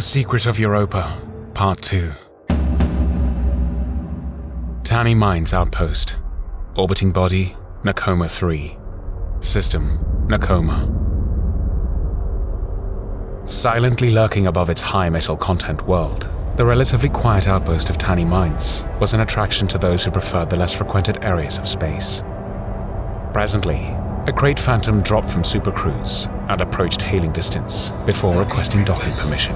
The Secret of Europa, Part 2. Tani Mines Outpost. Orbiting body, Nakoma 3. System, Nakoma. Silently lurking above its high metal content world, the relatively quiet outpost of Tani Mines was an attraction to those who preferred the less frequented areas of space. Presently, a great phantom dropped from Supercruise and approached hailing distance before requesting docking permission.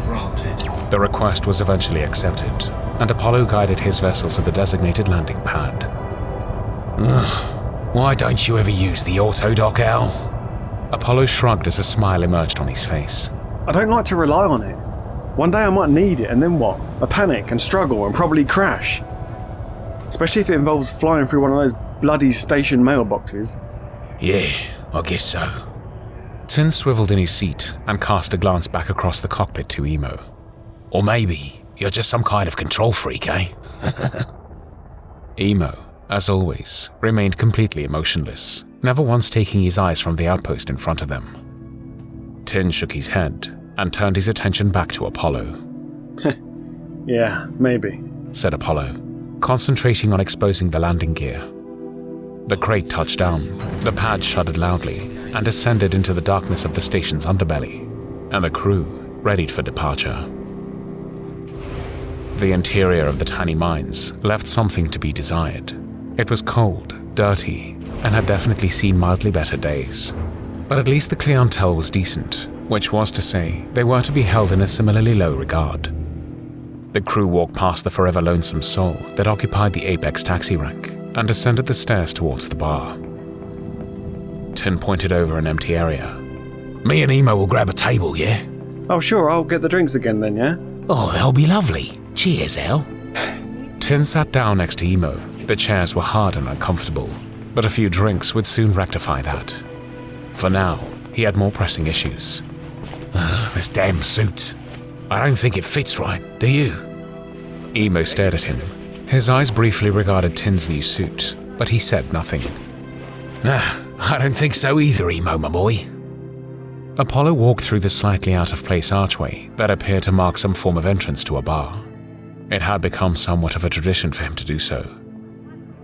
The request was eventually accepted, and Apollo guided his vessel to the designated landing pad. Why don't you ever use the auto-dock, Al? Apollo shrugged as a smile emerged on his face. I don't like to rely on it. One day I might need it, and then what? I panic and struggle and probably crash. Especially if it involves flying through one of those bloody station mailboxes. Yeah, I guess so. Tin swiveled in his seat and cast a glance back across the cockpit to Emo. Or maybe you're just some kind of control freak, eh? Emo, as always, remained completely emotionless, never once taking his eyes from the outpost in front of them. Tin shook his head and turned his attention back to Apollo. Yeah, maybe, said Apollo, concentrating on exposing the landing gear. The crate touched down, the pad shuddered loudly, and descended into the darkness of the station's underbelly, and the crew readied for departure. The interior of the Tani Mines left something to be desired. It was cold, dirty, and had definitely seen mildly better days. But at least the clientele was decent, which was to say they were to be held in a similarly low regard. The crew walked past the forever lonesome soul that occupied the apex taxi rank and descended the stairs towards the bar. Tin pointed over an empty area. Me and Emo will grab a table, yeah? Oh sure, I'll get the drinks again then, yeah? Oh, that'll be lovely. Cheers, Al. Tin sat down next to Emo. The chairs were hard and uncomfortable, but a few drinks would soon rectify that. For now, he had more pressing issues. This damn suit. I don't think it fits right, do you? Emo stared at him. His eyes briefly regarded Tin's new suit, but he said nothing. I don't think so either, Emo, my boy. Apollo walked through the slightly out-of-place archway that appeared to mark some form of entrance to a bar. It had become somewhat of a tradition for him to do so.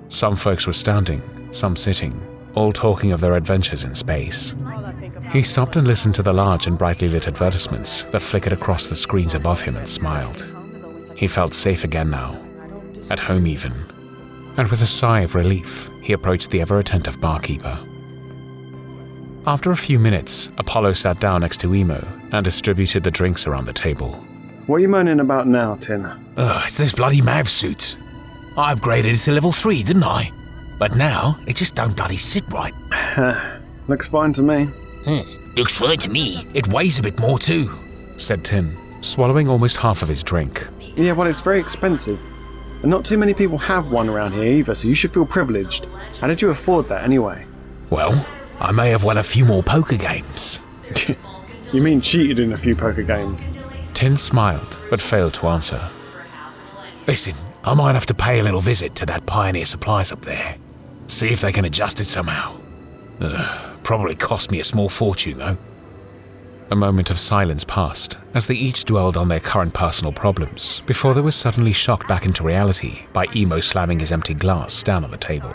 Some folks were standing, some sitting, all talking of their adventures in space. He stopped and listened to the large and brightly lit advertisements that flickered across the screens above him and smiled. He felt safe again now, at home even, and with a sigh of relief, he approached the ever-attentive barkeeper. After a few minutes, Apollo sat down next to Emo and distributed the drinks around the table. What are you moaning about now, Tin? It's this bloody Mav suit. I upgraded it to level 3, didn't I? But now, it just don't bloody sit right. Looks fine to me. Looks fine to me. It weighs a bit more too, said Tin, swallowing almost half of his drink. Yeah, well, it's very expensive. And not too many people have one around here either, so you should feel privileged. How did you afford that anyway? Well, I may have won a few more poker games. You mean cheated in a few poker games? Tin smiled, but failed to answer. Listen, I might have to pay a little visit to that Pioneer Supplies up there. See if they can adjust it somehow. Probably cost me a small fortune, though. A moment of silence passed as they each dwelled on their current personal problems before they were suddenly shocked back into reality by Emo slamming his empty glass down on the table.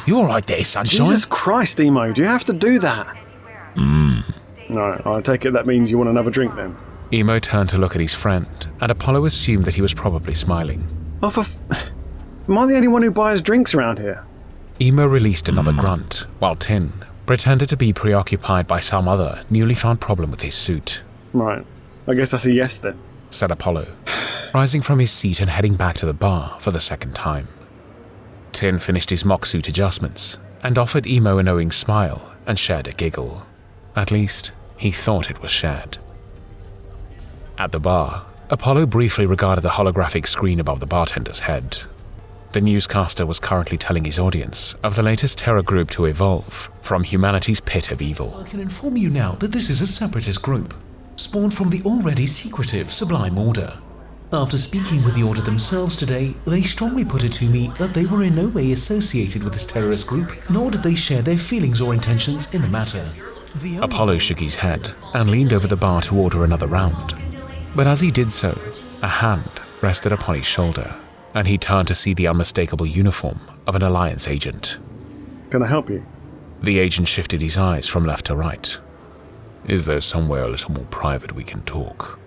You all right there, sunshine? Jesus Christ, Emo, do you have to do that? Alright, I take it that means you want another drink then. Emo turned to look at his friend, and Apollo assumed that he was probably smiling. Oh, am I the only one who buys drinks around here? Emo released another grunt, while Tin pretended to be preoccupied by some other newly found problem with his suit. Right, I guess that's a yes then, said Apollo, rising from his seat and heading back to the bar for the second time. Tin finished his mock suit adjustments and offered Emo a knowing smile and shared a giggle. At least, he thought it was shared. At the bar, Apollo briefly regarded the holographic screen above the bartender's head. The newscaster was currently telling his audience of the latest terror group to evolve from humanity's pit of evil. I can inform you now that this is a separatist group, spawned from the already secretive Sublime Order. After speaking with the Order themselves today, they strongly put it to me that they were in no way associated with this terrorist group, nor did they share their feelings or intentions in the matter. Apollo shook his head and leaned over the bar to order another round. But as he did so, a hand rested upon his shoulder, and he turned to see the unmistakable uniform of an Alliance agent. Can I help you? The agent shifted his eyes from left to right. Is there somewhere a little more private we can talk?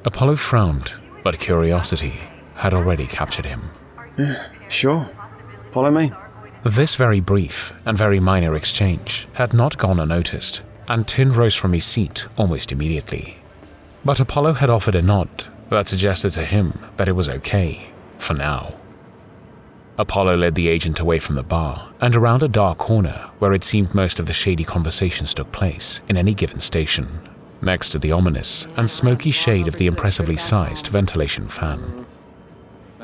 Apollo frowned, but curiosity had already captured him. Yeah, sure. Follow me. This very brief and very minor exchange had not gone unnoticed, and Tin rose from his seat almost immediately. But Apollo had offered a nod that suggested to him that it was okay, for now. Apollo led the agent away from the bar and around a dark corner where it seemed most of the shady conversations took place in any given station, next to the ominous and smoky shade of the impressively sized ventilation fan.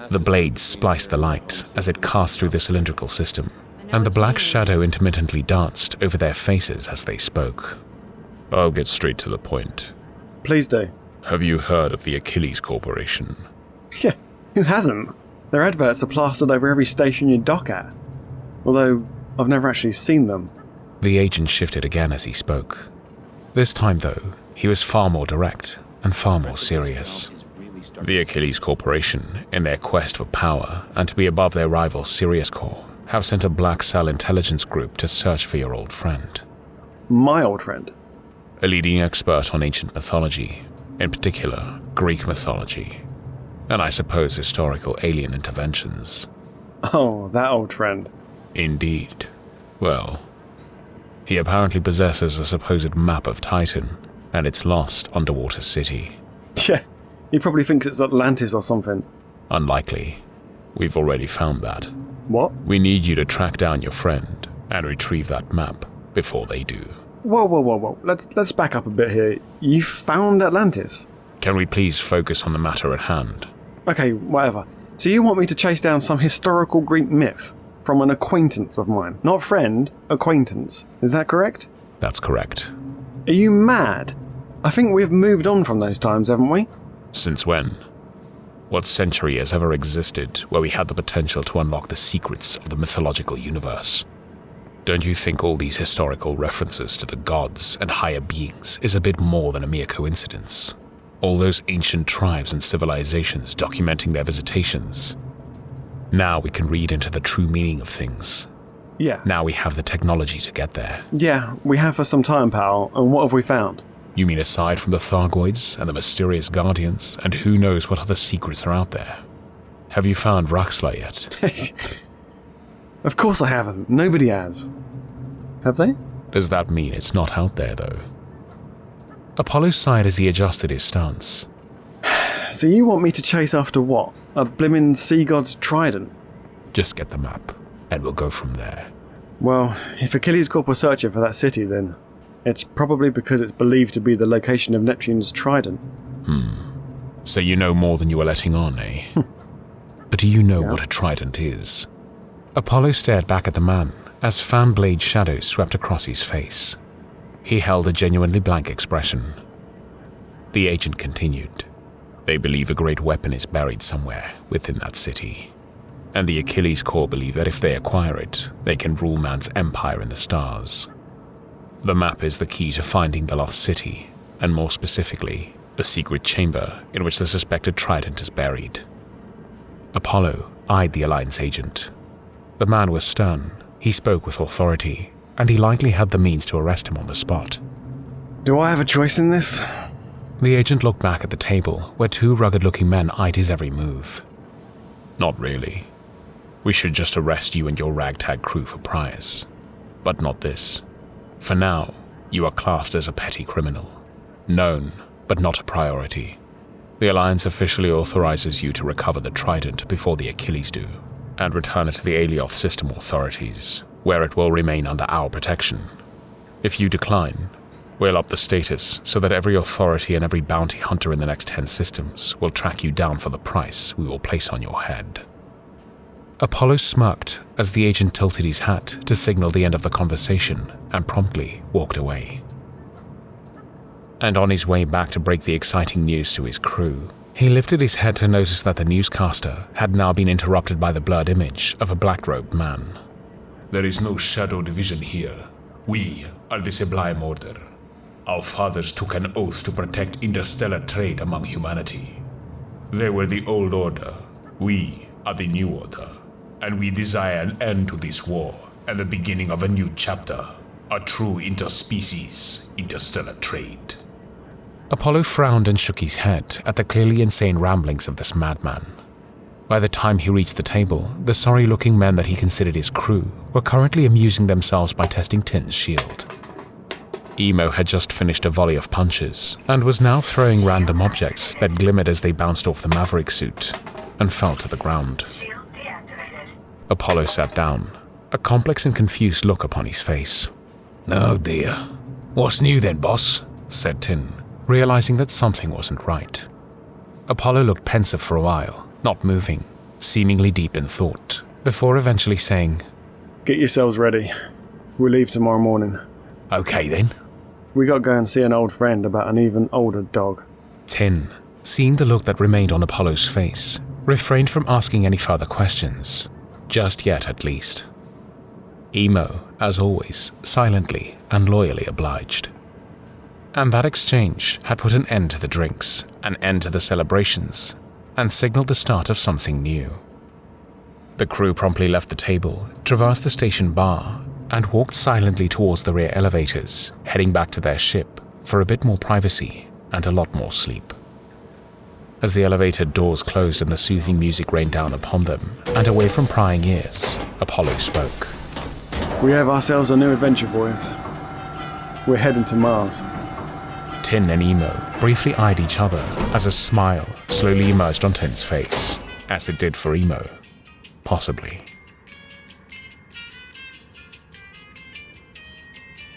The blades spliced the light as it cast through the cylindrical system, and the black shadow intermittently danced over their faces as they spoke. I'll get straight to the point. Please do. Have you heard of the Achilles Corporation? Yeah, who hasn't? Their adverts are plastered over every station you dock at. Although, I've never actually seen them. The agent shifted again as he spoke. This time, though, he was far more direct and far more serious. The Achilles Corporation, in their quest for power and to be above their rival Sirius Corps, have sent a Black Cell intelligence group to search for your old friend. My old friend? A leading expert on ancient mythology, in particular Greek mythology, and I suppose historical alien interventions. Oh, that old friend. Indeed. Well, he apparently possesses a supposed map of Titan and its lost underwater city. Yeah, he probably thinks it's Atlantis or something. Unlikely. We've already found that. What? We need you to track down your friend and retrieve that map before they do. Whoa. Let's back up a bit here. You found Atlantis? Can we please focus on the matter at hand? Okay, whatever. So you want me to chase down some historical Greek myth from an acquaintance of mine? Not friend, acquaintance. Is that correct? That's correct. Are you mad? I think we've moved on from those times, haven't we? Since when? What century has ever existed where we had the potential to unlock the secrets of the mythological universe? Don't you think all these historical references to the gods and higher beings is a bit more than a mere coincidence? All those ancient tribes and civilizations documenting their visitations. Now we can read into the true meaning of things. Yeah. Now we have the technology to get there. Yeah, we have for some time, pal. And what have we found? You mean aside from the Thargoids and the mysterious Guardians, and who knows what other secrets are out there? Have you found Raxla yet? Of course I haven't. Nobody has. Have they? Does that mean it's not out there, though? Apollo sighed as he adjusted his stance. So you want me to chase after what? A blimmin' sea god's trident? Just get the map, and we'll go from there. Well, if Achilles Corp were searching for that city, then it's probably because it's believed to be the location of Neptune's trident. So you know more than you are letting on, eh? But do you know what a trident is? Apollo stared back at the man as fan blade shadows swept across his face. He held a genuinely blank expression. The agent continued. They believe a great weapon is buried somewhere within that city. And the Achilles Corps believe that if they acquire it, they can rule man's empire in the stars. The map is the key to finding the lost city, and more specifically, a secret chamber in which the suspected trident is buried. Apollo eyed the Alliance agent. The man was stern, he spoke with authority, and he likely had the means to arrest him on the spot. Do I have a choice in this? The agent looked back at the table where two rugged-looking men eyed his every move. Not really. We should just arrest you and your ragtag crew for priors. But not this. For now, you are classed as a petty criminal. Known, but not a priority. The Alliance officially authorizes you to recover the trident before the Achilles do, and return it to the Alioth system authorities, where it will remain under our protection. If you decline, we'll up the status so that every authority and every bounty hunter in the next 10 systems will track you down for the price we will place on your head. Apollo smirked as the agent tilted his hat to signal the end of the conversation and promptly walked away. And on his way back to break the exciting news to his crew, he lifted his head to notice that the newscaster had now been interrupted by the blurred image of a black-robed man. There is no shadow division here. We are the Sublime Order. Our fathers took an oath to protect interstellar trade among humanity. They were the old order. We are the new order. And we desire an end to this war and the beginning of a new chapter. A true interspecies interstellar trade. Apollo frowned and shook his head at the clearly insane ramblings of this madman. By the time he reached the table, the sorry-looking men that he considered his crew were currently amusing themselves by testing Tin's shield. Emo had just finished a volley of punches and was now throwing random objects that glimmered as they bounced off the Maverick suit and fell to the ground. Apollo sat down, a complex and confused look upon his face. Oh dear. What's new then, boss? Said Tin, realizing that something wasn't right. Apollo looked pensive for a while, not moving, seemingly deep in thought, before eventually saying, Get yourselves ready. We'll leave tomorrow morning. Okay then. We got to go and see an old friend about an even older dog. Tin, seeing the look that remained on Apollo's face, refrained from asking any further questions, just yet at least. Emo, as always, silently and loyally obliged. And that exchange had put an end to the drinks, an end to the celebrations, and signaled the start of something new. The crew promptly left the table, traversed the station bar, and walked silently towards the rear elevators, heading back to their ship for a bit more privacy and a lot more sleep. As the elevator doors closed and the soothing music rained down upon them, and away from prying ears, Apollo spoke. We have ourselves a new adventure, boys. We're heading to Mars. Tin and Emo briefly eyed each other as a smile slowly emerged on Tin's face, as it did for Emo. Possibly.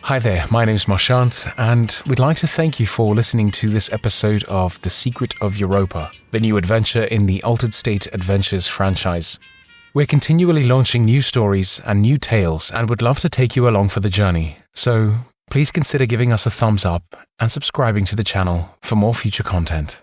Hi there, my name's Marchand, and we'd like to thank you for listening to this episode of The Secret of Europa, the new adventure in the Altered State Adventures franchise. We're continually launching new stories and new tales and would love to take you along for the journey, so please consider giving us a thumbs up and subscribing to the channel for more future content.